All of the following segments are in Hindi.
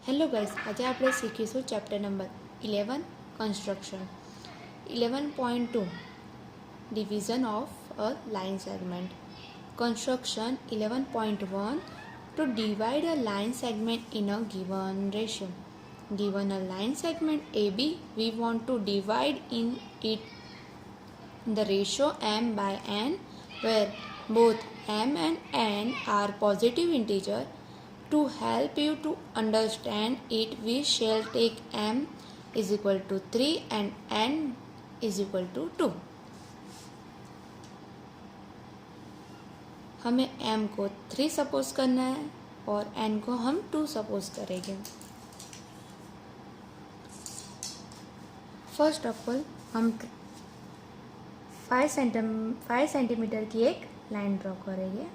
હેલો ગાઈસ, આજે આપણે શીખીશું chapter number 11 construction 11.2 division of a line segment. Construction 11.1 to divide a line segment in a given ratio. Given a line segment AB, we want to divide in it the ratio m by n, where both m and n are positive integer. To help you to understand it, we shall take m is equal to 3 and n is equal to 2. हमें m को 3 सपोज करना है और n को हम 2 सपोज करेंगे. फर्स्ट ऑफ ऑल हम 5 सेंटीमीटर की एक लाइन ड्रॉ करेंगे.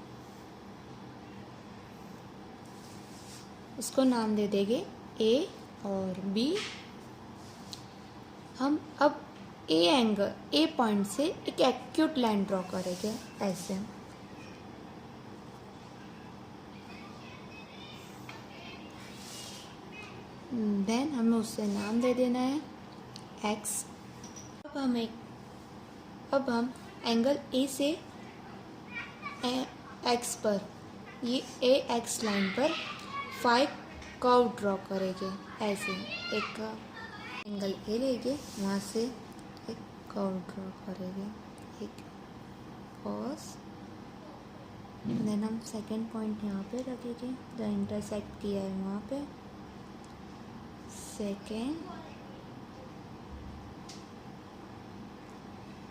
इसको नाम दे देंगे A और B. हम अब A पॉइंट से एक एक्यूट लाइन ड्रॉ करेंगे ऐसे. देन हमें उससे नाम दे देना है X. अब हम एंगल A से X पर ये AX लाइन पर 5 कर्व ड्रॉ करेंगे ऐसे. एक एंगल ए लेंगे, वहाँ से एक कर्व ड्रॉ करेंगे, एक फर्स्ट. देन हम सेकंड पॉइंट यहाँ पे रखेंगे जो इंटरसेक्ट किया है वहाँ पे. Second,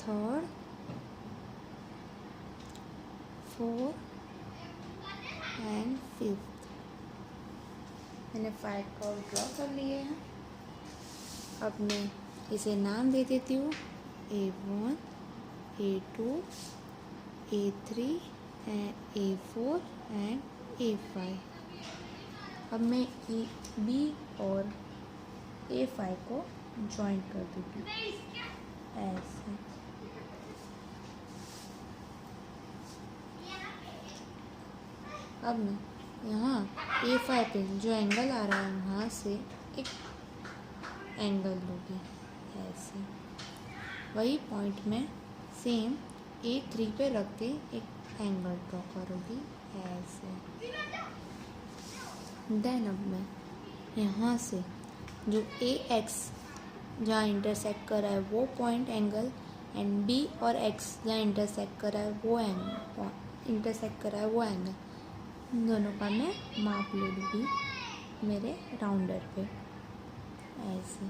third, fourth and fifth. मैंने 5 कर्व ड्रॉ कर लिए हैं. अब मैं इसे नाम दे देती हूँ A1, A2, A3 and A4 and A5. अब मैं B और A5 को जॉइंट कर दूँगी ऐसे. अब मैं यहाँ A5 पे जो एंगल आ रहा है वहाँ से एक एंगल लूँगी ऐसे. वही पॉइंट में सेम A3 पे रख के एक एंगल ड्रॉ करूँगी ऐसे. देन अब मैं यहाँ से जो AX जहाँ इंटरसेक्ट कर रहा है वो पॉइंट एंगल एंड B और X जहाँ इंटरसेक्ट कर रहा है वो एंगल दोनों का मैं माप ले लूँगी मेरे राउंडर पे ऐसे.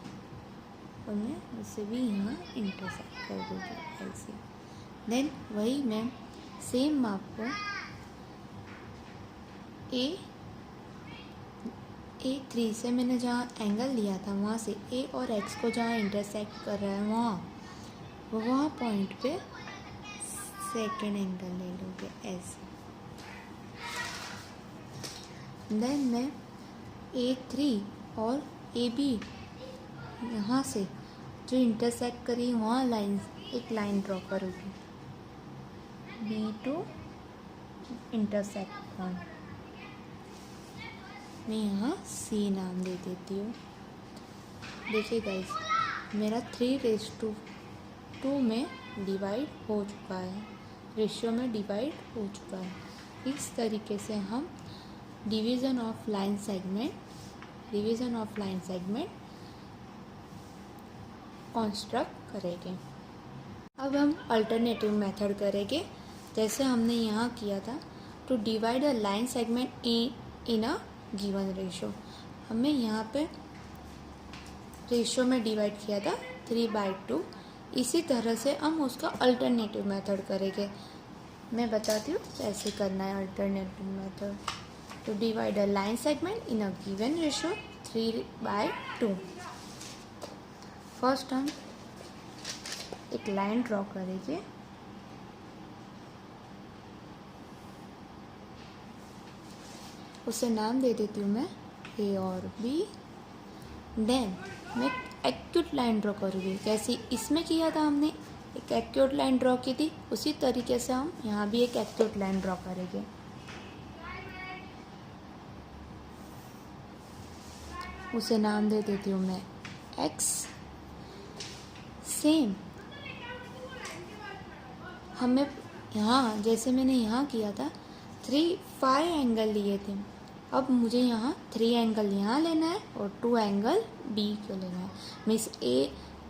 और मैं उसे भी यहाँ इंटरसेक्ट कर दूँगी ऐसे. देन वही मैं सेम माप को A3 से मैंने जहाँ एंगल लिया था वहाँ से A और X को जहाँ इंटरसेक्ट कर रहा है वहाँ पॉइंट पे सेकेंड एंगल ले लूँगी ऐसे. देन मैं A3 और AB यहाँ से जो इंटरसेक्ट करी वहाँ एक लाइन ड्रॉ करूँगी. B2 इंटरसेक्ट पॉइंट मैं यहाँ C नाम दे देती हूँ. देखिए गाइस, मेरा 3:2 में डिवाइड हो चुका है, रेशियो में डिवाइड हो चुका है. इस तरीके से हम division of line segment construct करेंगे. अब हम अल्टरनेटिव मेथड करेंगे जैसे हमने यहाँ किया था. To divide a line segment in a given ratio. हमें यहाँ पे रेशो में डिवाइड किया था 3/2. इसी तरह से हम उसका अल्टरनेटिव मेथड करेंगे. मैं बताती हूँ कैसे करना है alternative method. To divide a line segment in a given ratio 3/2. First हम एक लाइन ड्रॉ करेंगे. उसे नाम दे देती हूँ मैं A और B. देन मैं एक्यूट लाइन ड्रॉ करूँगी जैसे इसमें किया था. हमने एक एक्यूट लाइन ड्रॉ की थी, उसी तरीके से हम यहाँ भी एक एक्यूट लाइन ड्रॉ करेंगे. उसे नाम दे देती हूँ मैं x। सेम हमें यहाँ जैसे मैंने यहाँ किया था 5 एंगल लिए थे, अब मुझे यहाँ 3 एंगल यहाँ लेना है और 2 एंगल B को लेना है। मीन्स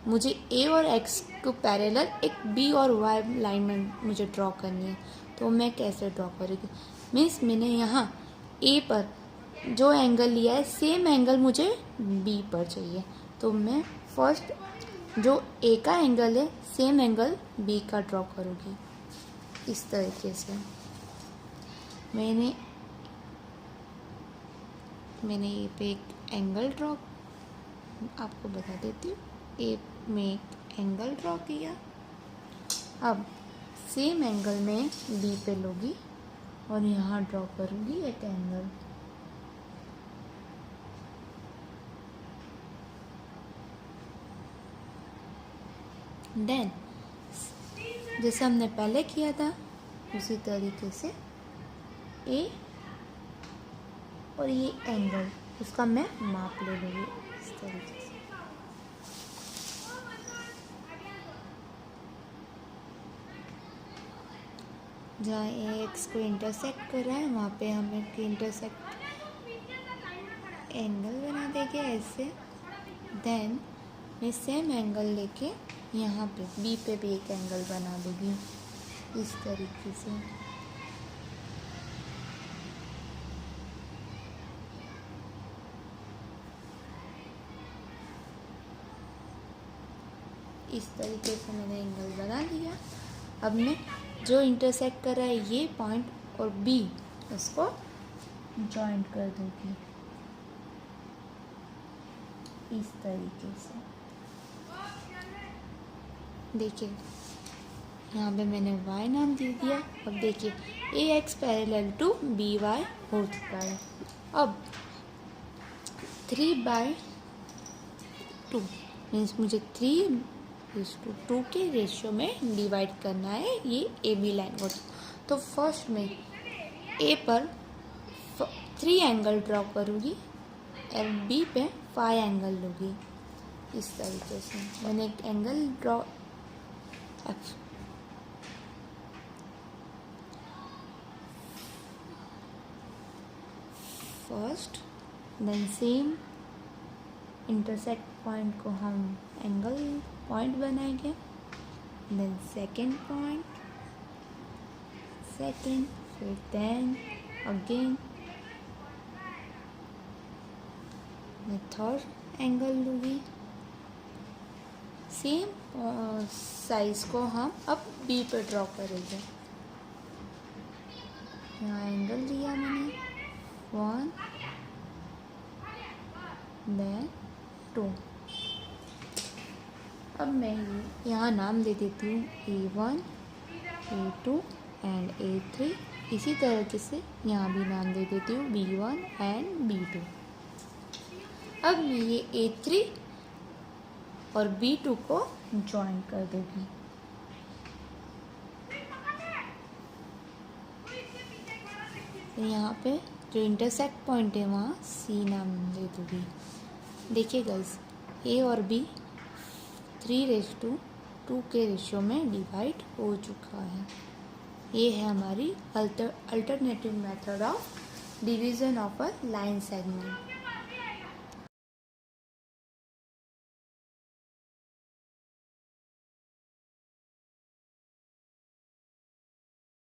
मुझे A और X को पैरेलल एक B और Y लाइन में मुझे ड्रॉ करनी है। तो मैं कैसे ड्रॉ करूँगी? मीन्स मैंने यहाँ A पर जो एंगल लिया है सेम एंगल मुझे B पर चाहिए। तो मैं फर्स्ट जो A का एंगल है सेम एंगल B का ड्रॉ करूँगी। इस तरीके से मैंने ए पे एक एंगल ड्रॉ आपको बता देती हूँ। ए में एक एंगल ड्रॉ किया, अब सेम एंगल में बी पे लूँगी और यहाँ ड्रॉ करूँगी एक एंगल। देन जैसे हमने पहले किया था उसी तरीके से ए और ये एंगल उसका मैं माप ले लूँगी इस तरीके से। जहाँ ए एक्स को इंटरसेक्ट कर रहा है वहाँ पे हम एक इंटरसेक्ट एंगल बना देंगे ऐसे। देन मैं सेम एंगल लेके यहाँ पे बी पे भी एक एंगल बना दूँगी इस तरीके से। इस तरीके से मैंने एंगल बना लिया। अब मैं जो इंटरसेक्ट कर रहा है ये पॉइंट और बी उसको जॉइंट कर दूँगी इस तरीके से। देखिए यहाँ पे मैंने y नाम दे दिया। अब देखिए A X parallel to B Y हो चुका है। अब 3/2 मीन्स मुझे 3:2 के रेशियो में डिवाइड करना है ये ए बी लाइन को। तो फर्स्ट में ए पर 3 एंगल ड्रॉ करूँगी और बी पे 5 एंगल लूँगी इस तरीके से। मैंने एक angle draw first, then same intersect point को हम एंगल पॉइंट बनाएंगे। देन सेकेंड पॉइंट, सेकेंड, फिर देन अगेन मैं थर्ड एंगल लूँगी। सेम साइज़ को हम अब बी पर ड्रॉ करेंगे। यहाँ एंगल लिया मैंने 1 देन 2। अब मैं यहाँ नाम दे देती हूँ A1, A2 एंड A3। इसी तरीके से यहाँ भी नाम दे देती हूँ B1 एंड B2। अब मैं ये A3 और B2 को ज्वाइन कर दूँगी। यहाँ पे जो इंटरसेक्ट पॉइंट है वहाँ C नाम दे दूँगी। देखिए गाइस A और B 3:2 के रेशियो में डिवाइड हो चुका है। ये है हमारी alternative method of division of a line segment.